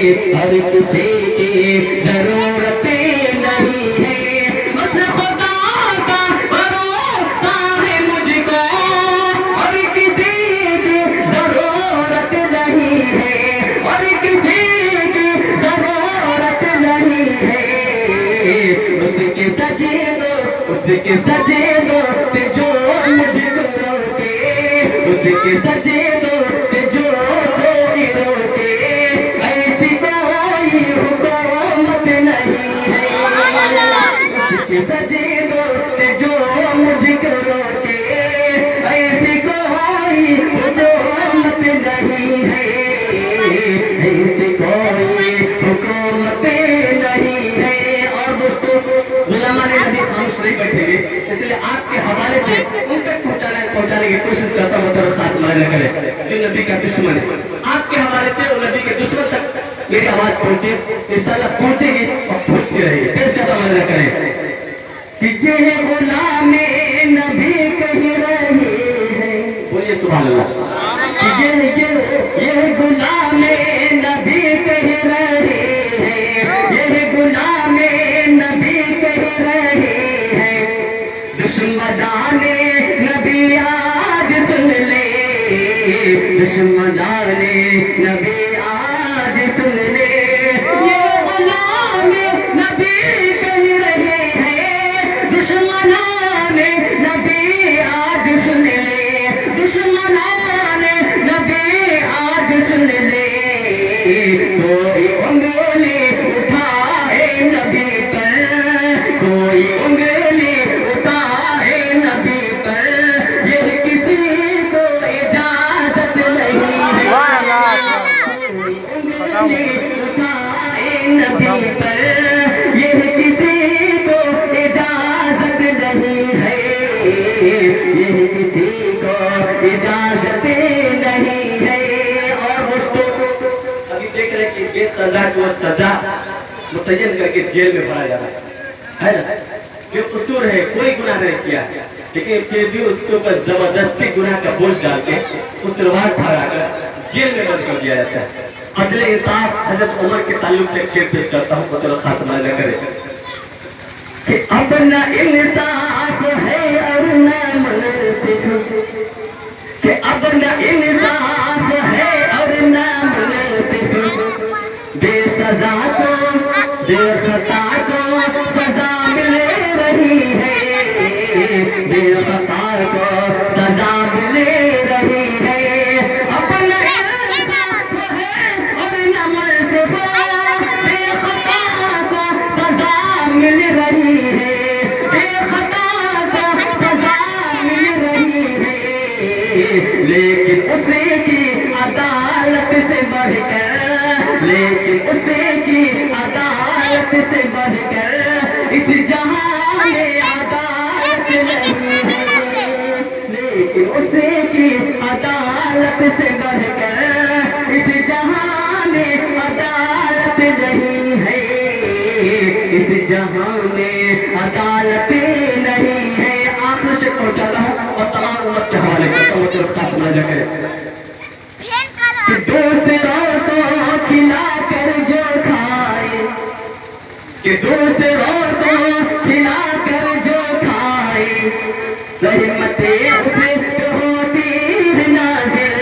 ہر کسی کی ضرورت نہیں ہے، بس خدا کا بھروسہ ہے مجھ کو، ہر کسی کی ضرورت نہیں ہے، ہر کسی کی ضرورت نہیں ہے، اس کے سجدوں سے جو مجھ کو روکے، اس کے سجدوں سے جو کوئی روکے، ایسی کوئی حکومت نہیں ہے، اس کے سجدوں سے جو مجھ کو روکے، ایسی کوئی حکومت نہیں ہے، ایسی کوئی حکومت نہیں ہے۔ اور دوستو علماء نے نبی خاموش نہیں بیٹھے گے، اس لیے آپ کے حوالے سے ان تک پہنچانے کی کوشش کرتا ہوں، تو خاتمہ نہ کرے جو نبی کا دشمن ہے، آپ کے حوالے سے وہ نبی کے دشمن تک میری آواز پہنچے، انشاءاللہ پہنچے گی اور پہنچتی رہے گی، پیش کرتا ہوں نہ کرے کہ یہ غلام نبی کہہ رہے ہیں، بولیے سبحان اللہ، کہ یہ غلام نبی کہہ رہے ہیں، یہ غلام نبی کہہ رہے ہیں، دشمنان نبی آج سن لے، دشمنان نبی آج سن لے، یہ غلام نبی کہہ رہے ہیں، دشمنان نبی آج سن لے، دشمنان نبی آج سن لے، کوئی انگلی اٹھائے نبی پر، کوئی انگلی اٹھائے نبی پر، یہ کسی کو اجازت نہیں ہے، کوئی انگلی اٹھائے نبی پر، یہ کسی کو اجازت نہیں ہے، یہ کسی کو اجازت نہیں ہے۔ اور دوستو ابھی دیکھ رہے کہ یہ سزا کو سزا متعین کر کے جیل میں بھرا جا رہا ہے نا، یہ قصور ہے، کوئی گناہ نہیں کیا، لیکن پھر بھی اس کے اوپر زبردستی گناہ کا بوجھ ڈال کے اس رواج بھرا کر جیل میں بند کر دیا جاتا ہے۔ عدل انصاف حضرت عمر کے تعلق سے ایک شعر پیش کرتا ہوں، تو خاتمہ نہ کرے کہ اب نہ انصاف ہے اور نہ منصف، کہ اب نہ انصاف ہے اور نہ منصف، بے سزا کو بے خطا کو سزا مل رہی ہے، بے خطا کو سزا مل رہی ہے، اب نہ انصاف ہے اور نہ منصف، بے خطا کو سزا مل رہی ہے، بے خطا کو سزا مل رہی ہے، لیکن اسے کی عدالت سے بڑھ کر، لیکن اسے کی عدالت سے بڑھ کر اس جہاں میں عدالت نہیں ہے، لیکن اسے کی عدالت سے بڑھ کر اس جہاں میں عدالت نہیں ہے، اس جہاں میں عدالت نہیں ہے۔ آخر سے پہنچاتا ہوں اور تمام امت کے حوالے کرتا ہوں، تو خاتمہ نہ کرے کہ دوسروں کو کھلا کر جو کھائے، کہ دوسروں کو کھلا کر جو کھائے، رحمتیں اسے پہ ہوتی ہے نازل،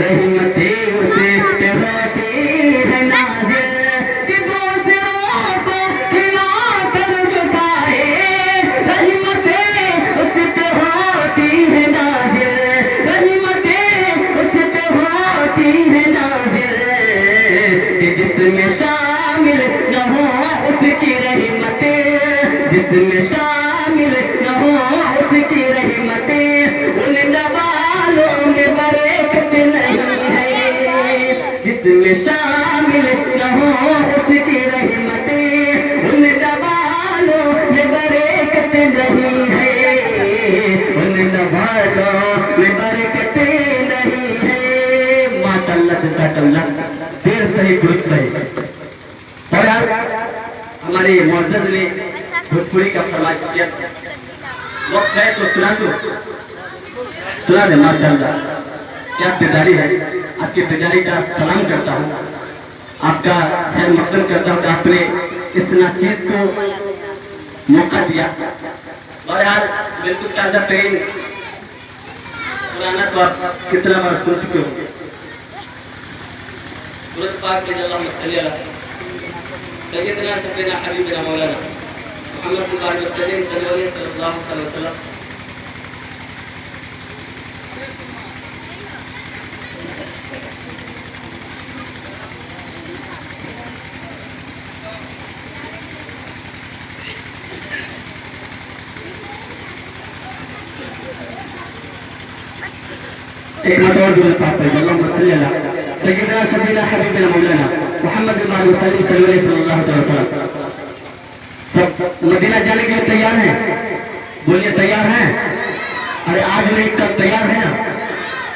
رحمتیں اسے پہ ہوتی ہے نازل، کہ دوسروں کو کھلا کر جو کھائے، رحمتیں اسے پہ ہوتی ہے نازل، رحمتیں اسے پہ ہوتی ہے نازل، کہ جس میں شامل نہ ہو اس کی رحمتیں، جس میں شامل نہ ہو اس کی رحمتیں، ان نوالوں میں برکت نہیں ہے، جس میں شامل نہ ہو اس کی رحمتیں، ان نوالوں میں برکت نہیں ہے، ان نوالوں میں برکت نہیں ہے۔ ماشاءاللہ جزاک اللہ، دیر صحیح درست صحیح۔ اور ہمارے معزز نے بھوجپوری کا فرمائش کیا، وقت ہے تو سنا دے۔ ماشاءاللہ کیا بیداری ہے، آپ کی بیداری کا سلام کرتا ہوں۔ आपका खैर मकदम करता हूँ कि आपने इस नाचीज को मौका दिया। बहरहाल बिल्कुल ताज़ा तरीन पुराना तो आप कितना बार सुन चुके हो। सूरत पाक में अल्लाहुम्मा सल्ली अला सय्यदना सय्यदना हबीबना मौलाना मुहम्मद सल्लल्लाहु अलैहि वसल्लम। एक मरतबा दुआ पाक है अल्लाहुम्मा सल्ली अला सय्यदना शफीना हबीबना मौलाना मुहम्मद सल्लल्लाहु अलैहि वसल्लम। सब मदीना जाने के लिए तैयार हैं? बोलिए तैयार हैं? अरे आज नहीं कल तैयार है ना?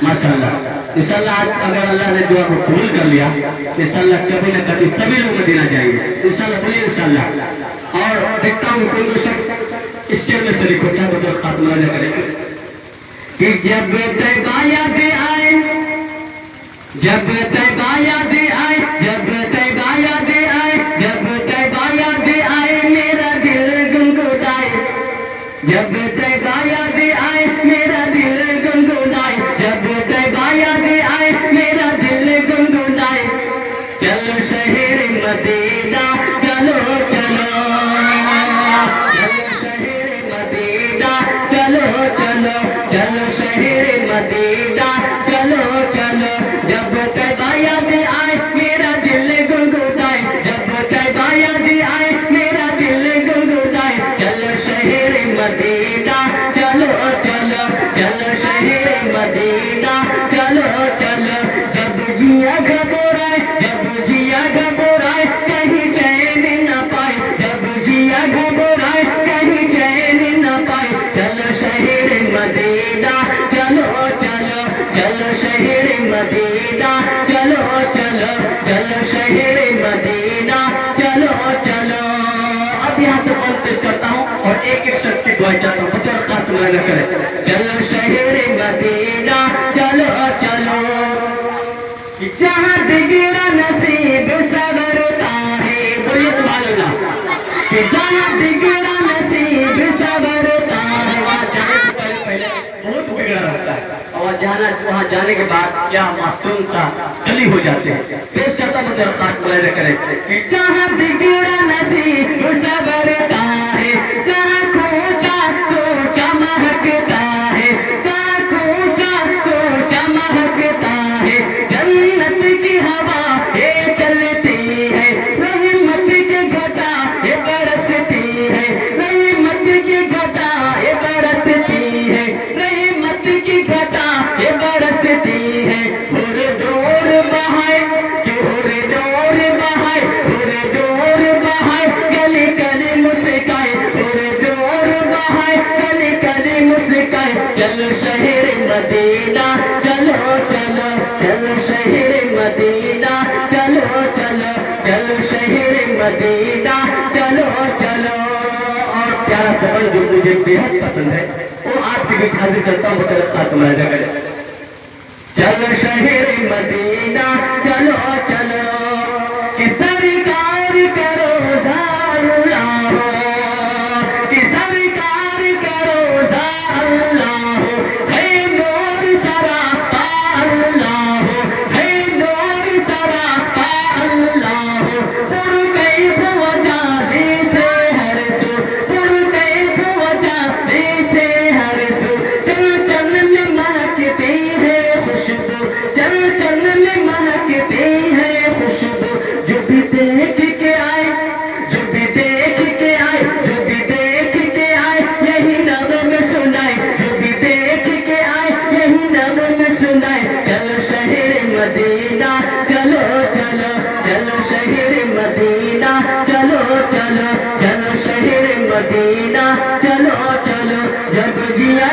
माशाअल्लाह। इंशाअल्लाह आज अगर अल्लाह ने दुआ को कबूल कर लिया तो इंशाअल्लाह कभी न कभी सभी लोग मदीना जाएंगे इंशाअल्लाह। बोलिए इंशाअल्लाह। और देखता हूँ कोई शख्स इस शेर में शरीक होता है तो खात्मा करेंगे कि जब तैबा याद आए, जब तैबा याद आए, जब तैबा याद आए, जब तैबा याद आए मेरा दिल गुनगुनाए, जब तैबा याद आए मेरा दिल गुनगुनाए, जब तैबा याद आए मेरा दिल गुनगुनाए। चलो शहर मदीना चलो चलो, चलो शहर मदीना चलो चलो, चलो शहर मदीना चलो चलो। जब तैबा याद आए मेरा दिल गुनगुनाए, जब तैबा याद आए मेरा दिल गुनगुनाए। चलो शहर मदीना चलो चलो, चलो शहर मदीना चलो चलो। जब जिया घबराए, जब जिया घबराए कहीं चैन न पाए, जब जिया घबराए कहीं चैन न पाए। चलो शहर मदीना चलो चलो, चलो शहर मदीना चलो चलो, चलो शहर मदीना चलो चलो। अब यहाँ से फल पेश करता हूँ और एक एक शख्स की दुआ चाहता हूँ बतौर खास मुआयना करें। चलो शहर मदीना चलो चलो, जहाँ बिगड़ा नसीब सवरता है। बोलिए सुभान अल्लाह। कि जहाँ बिगड़ा नसीब सवरता है, वहाँ जाने से पहले बहुत बिगड़ा रहता है और वहाँ जाने के बाद क्या मासूम सा गली हो जाते हैं। पेश करता हूँ बतौर खास मुआयना करें कि जहाँ बिगड़ा नसीब सवरता है, जहाँ खोचा खोचा महकता है, जहाँ खोचा खोचा महकता है। जन्नत की हवा ये चलती है, रहमत की घटा ये बरसती है, रहमत की घटा ये बरसती है, रहमत की घटा ये बरसती है। होरे डोर बहाए कि होरे डोर बहाए, होरे डोर बहाए गली गली मुस्काए, होरे डोर बहाए गली गली मुस्काए। चलो शहर मदीना चलो चलो, चलो शहर मदीना चलो चलो, चलो शहर मदीना चलो चलो। और प्यारा सबन जो मुझे बेहद पसंद है वो आपके बीच हाजिर करता हूँ बतौर खास मुआयना करें। चलो शहर मदीना चलो चलो, कि सरकार करो अल्लाह, कि सरकार करो अल्लाह। है नूर सरापा अल्लाह, है नूर सरापा अल्लाह। पुर कैफ वजादी से हर सू, पुर कैफ वजादी से हर सू। चल चल में महकती है खुशबू, चल चल में महकती है खुशबू। जो भी देख के आए, जो भी देख के आए, जो भी देख के आए यही नग़्मे सुनाए, जो भी देख के आए यही नग़्मे सुनाए। चलो शहर मदीना चलो चलो, चलो शहर मदीना चलो चलो, चलो शहर मदीना चलो चलो। जब जिया